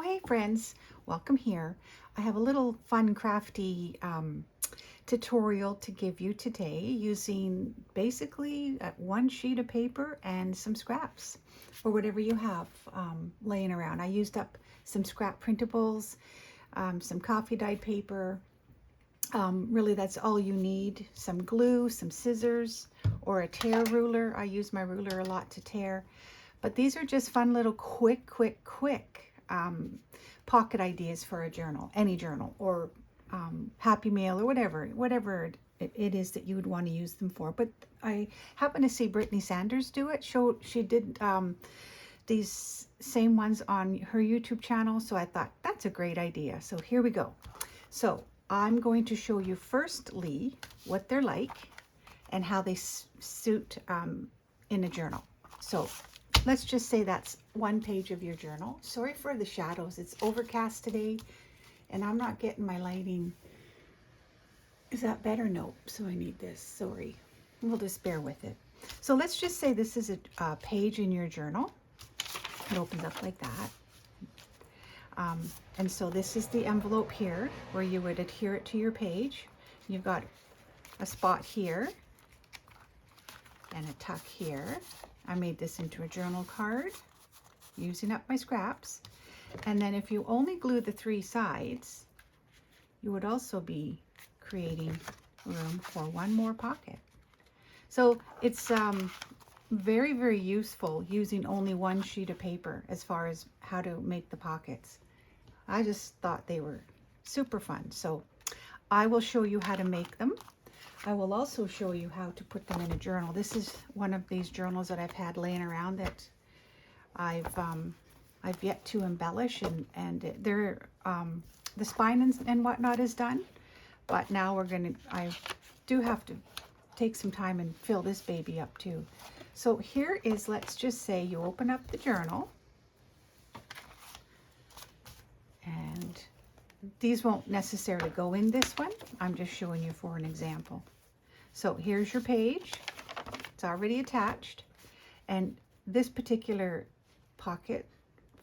hey friends, welcome here. I have a little fun crafty tutorial to give you today using basically one sheet of paper and some scraps or whatever you have laying around. I used up some scrap printables, some coffee dyed paper. Really that's all you need. Some glue, some scissors, or a tear ruler. I use my ruler a lot to tear. But these are just fun little quick pocket ideas for a journal, any journal, or Happy Mail, or whatever it is that you would want to use them for. But I happen to see Brittany Sanders do it. She did these same ones on her YouTube channel, so I thought that's a great idea. So here we go. So I'm going to show you firstly what they're like and how they suit in a journal. So let's just say that's one page of your journal. Sorry for the shadows. It's overcast today and I'm not getting my lighting. Is that better? No. So I need this. Sorry. We'll just bear with it. So let's just say this is a page in your journal. It opens up like that. And so this is the envelope here where you would adhere it to your page. You've got a spot here and a tuck here. I made this into a journal card using up my scraps. And then if you only glue the three sides, you would also be creating room for one more pocket. So it's very useful using only one sheet of paper as far as how to make the pockets. I just thought they were super fun. So I will show you how to make them. I will also show you how to put them in a journal. This is one of these journals that I've had laying around that I've yet to embellish, and they're the spine and whatnot is done, but now I do have to take some time and fill this baby up too. So here is, let's just say you open up the journal, and these won't necessarily go in this one. I'm just showing you for an example. So here's your page. It's already attached. And this particular pocket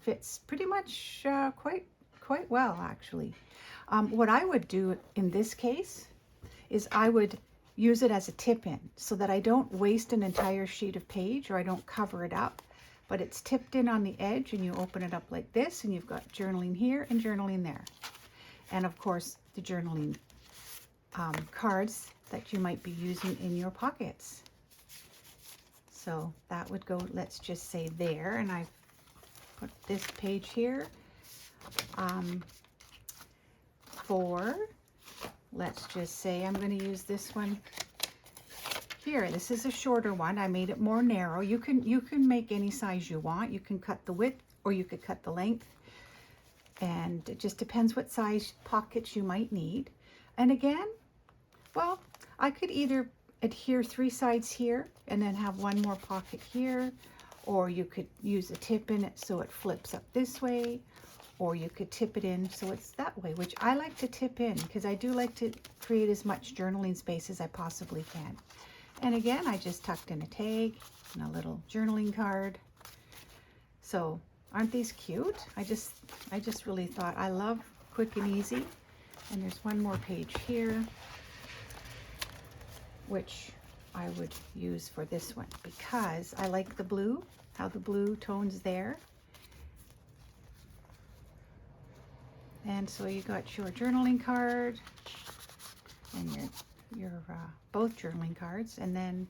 fits pretty much quite well, actually. What I would do in this case is I would use it as a tip-in so that I don't waste an entire sheet of page, or I don't cover it up, but it's tipped in on the edge, and you open it up like this, and you've got journaling here and journaling there. And of course, the journaling cards that you might be using in your pockets. So that would go, let's just say there, and I've put this page here for, let's just say I'm going to use this one here. This is a shorter one. I made it more narrow. You can make any size you want. You can cut the width or you could cut the length, and it just depends what size pockets you might need. And again, well, I could either adhere three sides here and then have one more pocket here, or you could use a tip in it so it flips up this way, or you could tip it in so it's that way, which I like to tip in because I do like to create as much journaling space as I possibly can. And again, I just tucked in a tag and a little journaling card. So aren't these cute? I just really thought, I love quick and easy. And there's one more page here, which I would use for this one because I like the blue, how the blue tones there. And so you got your journaling card and your both journaling cards, and then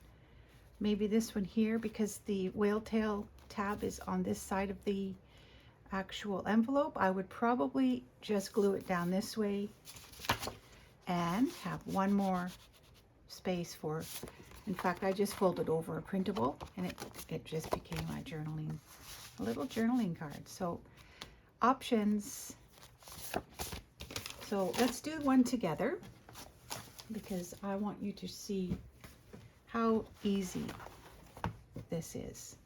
maybe this one here, because the whale tail tab is on this side of the actual envelope, I would probably just glue it down this way and have one more space for, in fact, I just folded over a printable and it just became a little journaling card. So options. So let's do one together because I want you to see how easy this is.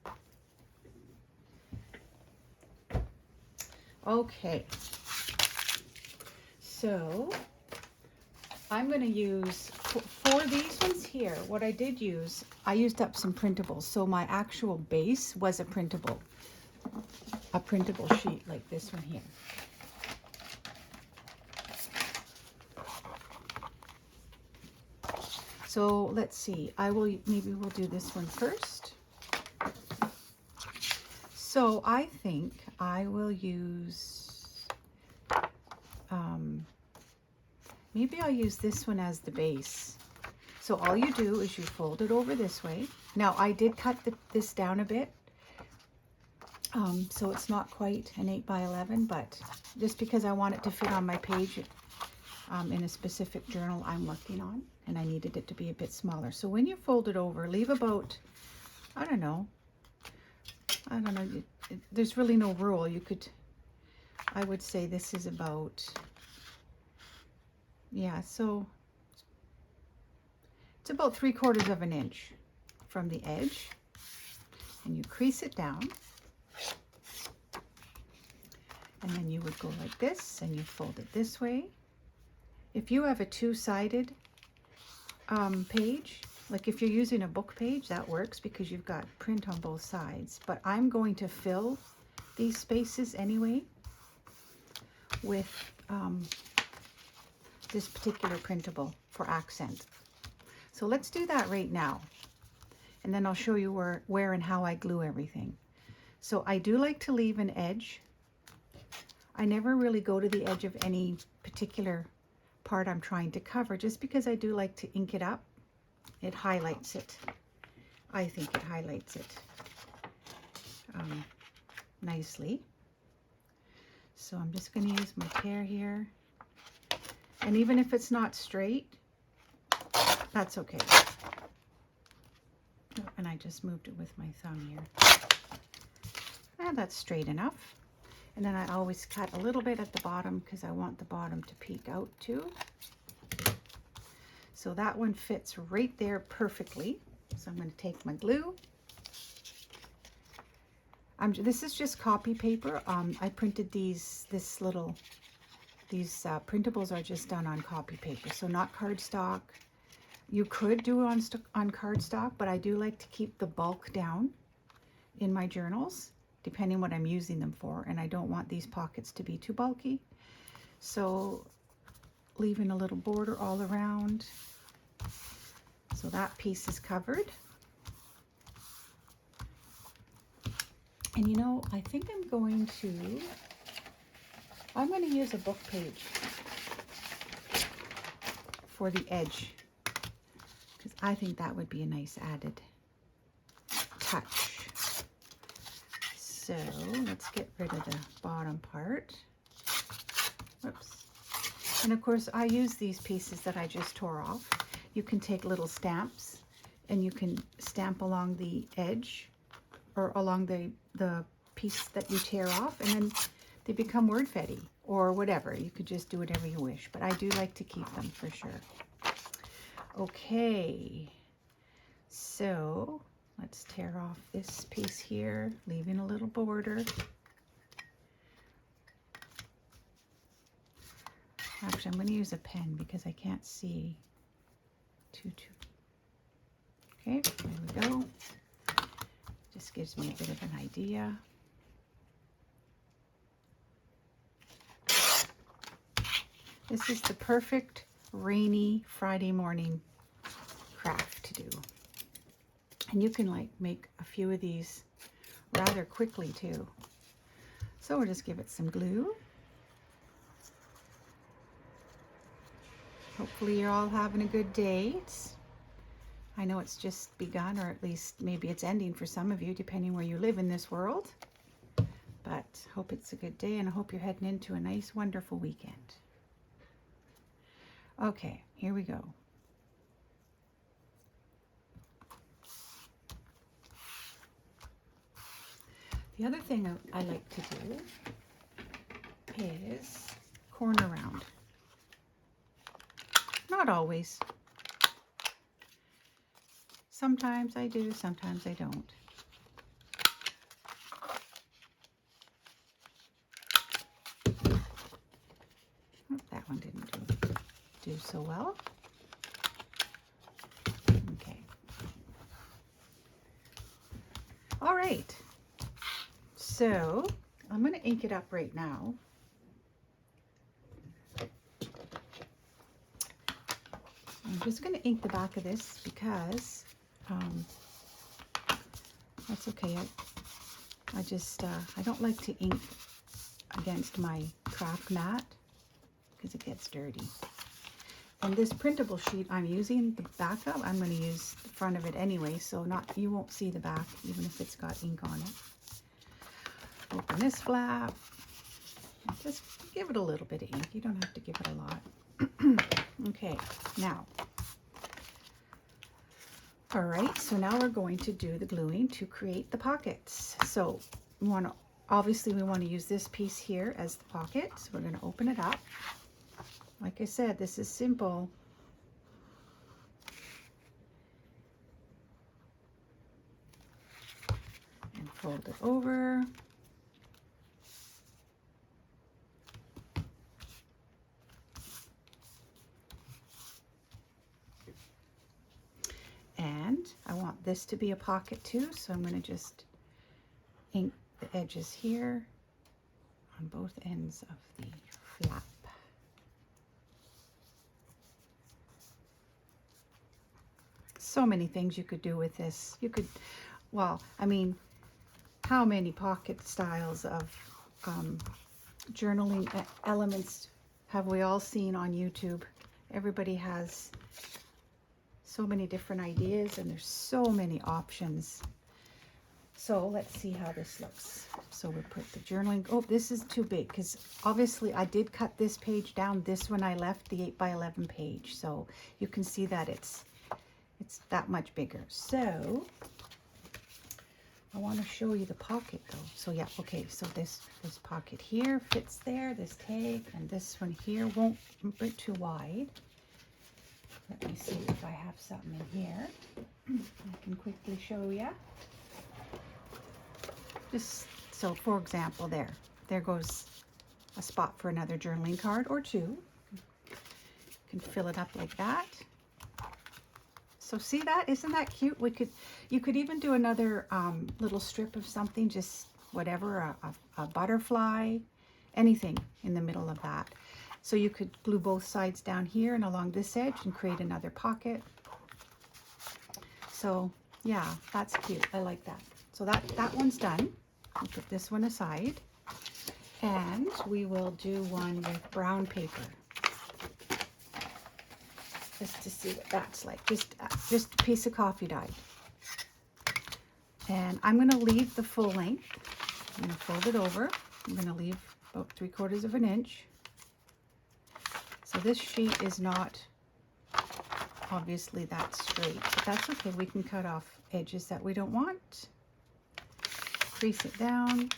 Okay, so I'm going to use, for these ones here, what I did use, I used up some printables. So my actual base was a printable. a printable sheet like this one here. So let's see, maybe we'll do this one first. So I think I will use, maybe I'll use this one as the base. So all you do is you fold it over this way. Now I did cut this down a bit, so it's not quite an 8 by 11, but just because I want it to fit on my page in a specific journal I'm working on, and I needed it to be a bit smaller. So when you fold it over, leave about, I don't know, there's really no rule. I would say this is about, yeah, so it's about 3/4 of an inch from the edge, and you crease it down, and then you would go like this, and you fold it this way. If you have a two-sided page, like if you're using a book page, that works because you've got print on both sides. But I'm going to fill these spaces anyway with this particular printable for accent. So let's do that right now. And then I'll show you where and how I glue everything. So I do like to leave an edge. I never really go to the edge of any particular part I'm trying to cover, just because I do like to ink it up. It highlights it. I think it highlights it nicely. So I'm just going to use my tear here. And even if it's not straight, that's okay. Oh, and I just moved it with my thumb here. And that's straight enough. And then I always cut a little bit at the bottom because I want the bottom to peek out too. So that one fits right there perfectly. So I'm going to take my glue. This is just copy paper. I printed these printables are just done on copy paper, so not cardstock. You could do it on cardstock, but I do like to keep the bulk down in my journals, depending what I'm using them for, and I don't want these pockets to be too bulky. So leaving a little border all around. So that piece is covered. And you know, I think I'm going to use a book page for the edge, because I think that would be a nice added touch. So let's get rid of the bottom part. Whoops. And of course, I use these pieces that I just tore off. You can take little stamps and you can stamp along the edge or along the piece that you tear off, and then they become word-fetty or whatever. You could just do whatever you wish, but I do like to keep them for sure. Okay, so let's tear off this piece here, leaving a little border. Actually, I'm going to use a pen because I can't see too. Okay, there we go. Just gives me a bit of an idea. This is the perfect rainy Friday morning craft to do. And you can like make a few of these rather quickly too. So we'll just give it some glue. Hopefully you're all having a good day. I know it's just begun, or at least maybe it's ending for some of you, depending where you live in this world. But hope it's a good day, and I hope you're heading into a nice, wonderful weekend. Okay, here we go. The other thing I like to do is corner round. Not always. Sometimes I do, sometimes I don't. Oh, that one didn't do so well. Okay. All right. So I'm going to ink it up right now. I'm just going to ink the back of this because that's okay. I just, I don't like to ink against my craft mat because it gets dirty. And this printable sheet I'm using, the back of, I'm going to use the front of it anyway, so you won't see the back even if it's got ink on it. Open this flap. Just give it a little bit of ink. You don't have to give it a lot. Okay, now. All right, so now we're going to do the gluing to create the pockets. So obviously we want to use this piece here as the pocket. So we're going to open it up. Like I said, this is simple. And fold it over. And I want this to be a pocket too, so I'm going to just ink the edges here on both ends of the flap. So many things you could do with this. You could, well, I mean, how many pocket styles of journaling elements have we all seen on YouTube? Everybody has so many different ideas and there's so many options. So let's see how this looks. So we put the journaling, oh, this is too big because obviously I did cut this page down. This one I left the 8x11 page. So you can see that it's that much bigger. So I want to show you the pocket though. So yeah, okay, so this pocket here fits there, this tag, and this one here won't be too wide. Let me see if I have something in here. I can quickly show you. Just so, for example, there goes a spot for another journaling card or two. You can fill it up like that. So see that? Isn't that cute? You could even do another little strip of something, just whatever, a butterfly, anything in the middle of that. So you could glue both sides down here and along this edge and create another pocket. So yeah, that's cute. I like that. So that one's done. We'll put this one aside. And we will do one with brown paper. Just to see what that's like. Just a piece of coffee dye. And I'm going to leave the full length. I'm going to fold it over. I'm going to leave about 3/4 of an inch. So this sheet is not obviously that straight, but that's okay. We can cut off edges that we don't want. Crease it down.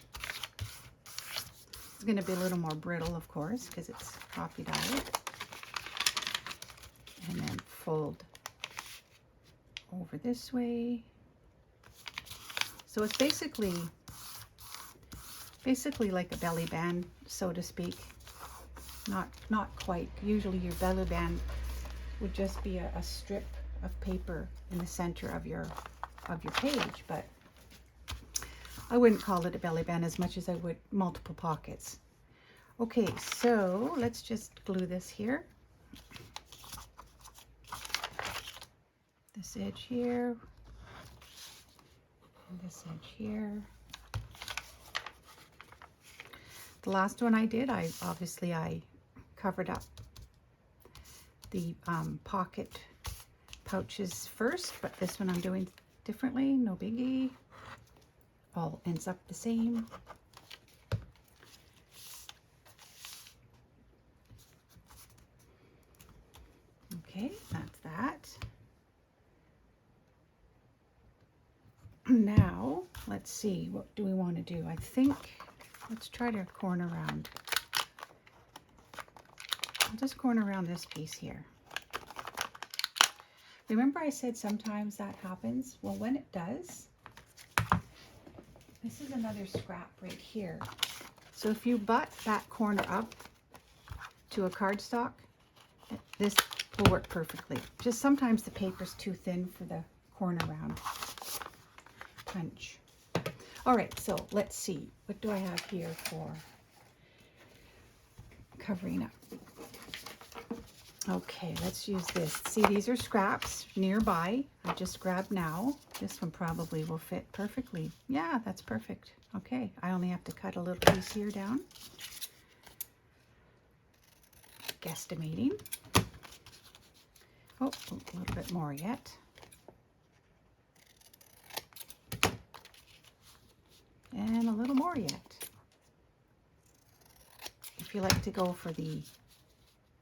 It's going to be a little more brittle, of course, because it's coffee dye. And then fold over this way. So it's basically like a belly band, so to speak. Not quite. Usually your belly band would just be a strip of paper in the center of your page, but I wouldn't call it a belly band as much as I would multiple pockets. Okay, so let's just glue this here. This edge here, and this edge here. The last one I did, I covered up the pocket pouches first, but this one I'm doing differently, no biggie. All ends up the same. Okay, that's that. Now, let's see, what do we want to do? I think, let's try to corner around. I'll just corner around this piece here. Remember I said sometimes that happens? Well, when it does, this is another scrap right here. So if you butt that corner up to a cardstock, this will work perfectly. Just sometimes the paper's too thin for the corner round punch. All right, so let's see. What do I have here for covering up? Okay, let's use this. See, these are scraps nearby. I just grabbed now. This one probably will fit perfectly. Yeah, that's perfect. Okay, I only have to cut a little piece here down. Guesstimating. Oh, a little bit more yet. And a little more yet. If you like to go for the,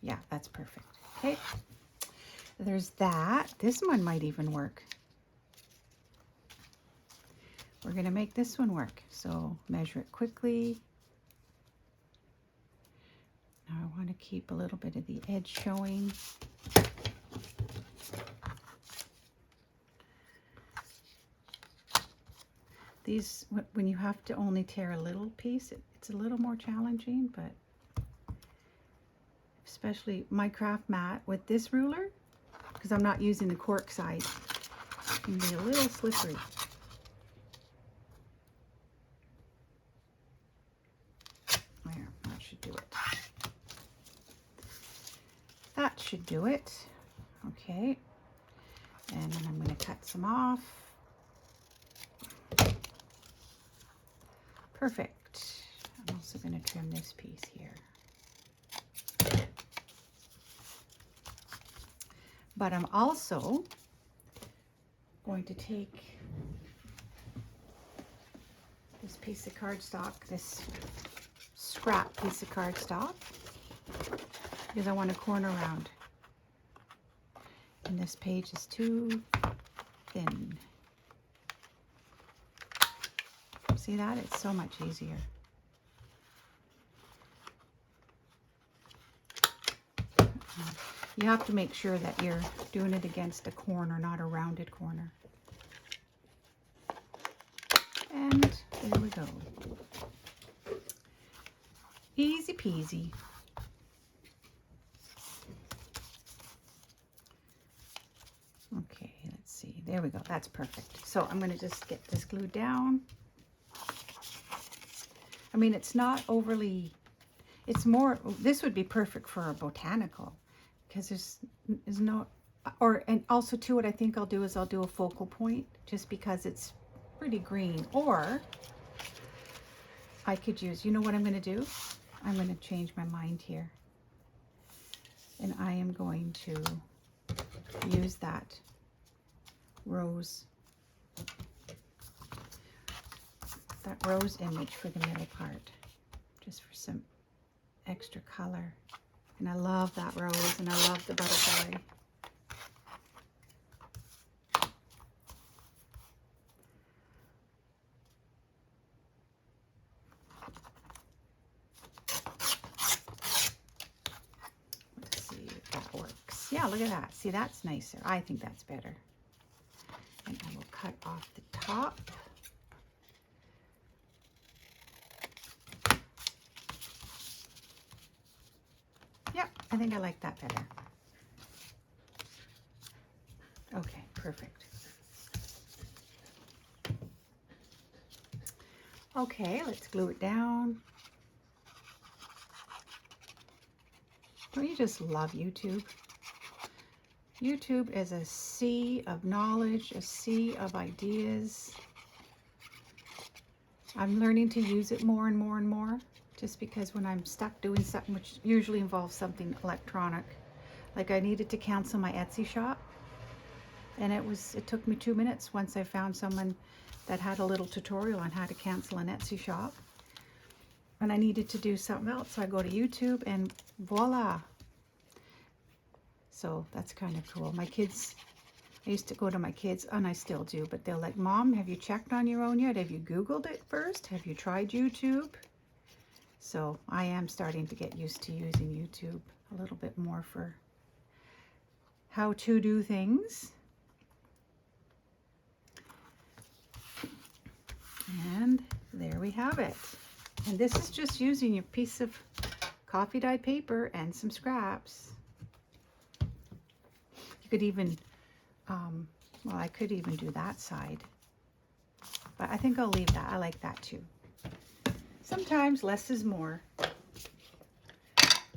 yeah, that's perfect. Okay, there's that. This one might even work. We're going to make this one work. So measure it quickly. Now I want to keep a little bit of the edge showing. These, when you have to only tear a little piece, it's a little more challenging, but especially my craft mat with this ruler, because I'm not using the cork side, it can be a little slippery. There, that should do it. That should do it. Okay, and then I'm going to cut some off. Perfect. I'm also going to trim this piece here. But I'm also going to take this piece of cardstock, this scrap piece of cardstock, because I want a corner round. And this page is too thin. See that? It's so much easier. You have to make sure that you're doing it against a corner, not a rounded corner. And there we go. Easy peasy. Okay, let's see. There we go. That's perfect. So I'm going to just get this glued down. I mean, it's not overly, it's more, this would be perfect for a botanical, because there's no, or, and also too, what I think I'll do is I'll do a focal point, just because it's pretty green. Or I could use, you know what I'm going to do? I'm going to change my mind here. And I am going to use that rose image for the middle part, just for some extra color. And I love that rose, and I love the butterfly. Let's see if that works. Yeah, look at that. See, that's nicer. I think that's better. And I will cut off the top. Yep, I think I like that better. Okay, perfect. Okay, let's glue it down. Don't you just love YouTube? YouTube is a sea of knowledge, a sea of ideas. I'm learning to use it more and more and more, just because when I'm stuck doing something, which usually involves something electronic, like I needed to cancel my Etsy shop, and it took me 2 minutes once I found someone that had a little tutorial on how to cancel an Etsy shop. And I needed to do something else, so I go to YouTube and voila. So that's kind of cool. My kids, I used to go to my kids, and I still do, but they're like, Mom, have you checked on your own yet? Have you Googled it first? Have you tried YouTube? So I am starting to get used to using YouTube a little bit more for how to do things. And there we have it. And this is just using your piece of coffee dyed paper and some scraps. You could even, well, I could even do that side. But I think I'll leave that. I like that too. Sometimes less is more.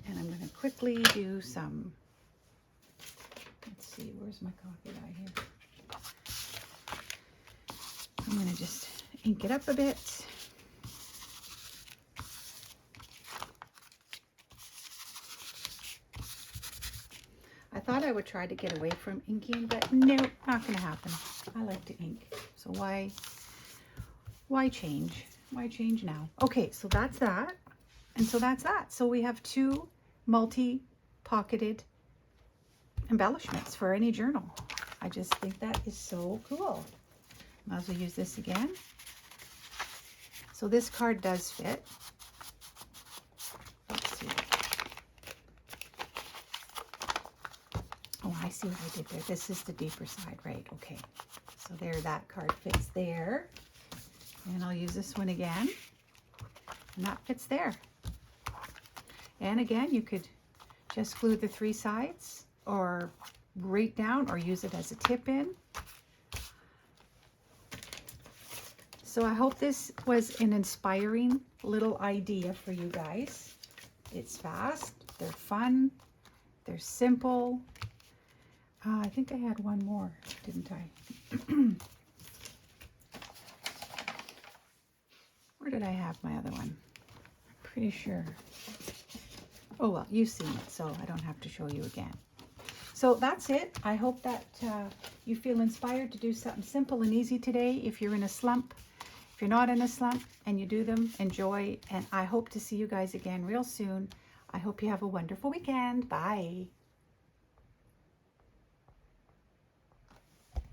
And I'm going to quickly do some, let's see, where's my coffee dye here? I'm going to just ink it up a bit. I thought I would try to get away from inking, but no, not going to happen. I like to ink. So why change? Why change now? Okay, so that's that. And so that's that. So we have 2 multi-pocketed embellishments for any journal. I just think that is so cool. Might as well use this again. So this card does fit. Let's see. Oh, I see what I did there. This is the deeper side, right? Okay. So there, that card fits there. And I'll use this one again. And that fits there. And again, you could just glue the 3 sides or right down or use it as a tip in. So I hope this was an inspiring little idea for you guys. It's fast, they're fun, they're simple. I think I had one more, didn't I? Where did I have my other one? I'm pretty sure. Oh, well, you've seen it, so I don't have to show you again. So that's it. I hope that you feel inspired to do something simple and easy today. If you're in a slump, if you're not in a slump and you do them, enjoy. And I hope to see you guys again real soon. I hope you have a wonderful weekend. Bye.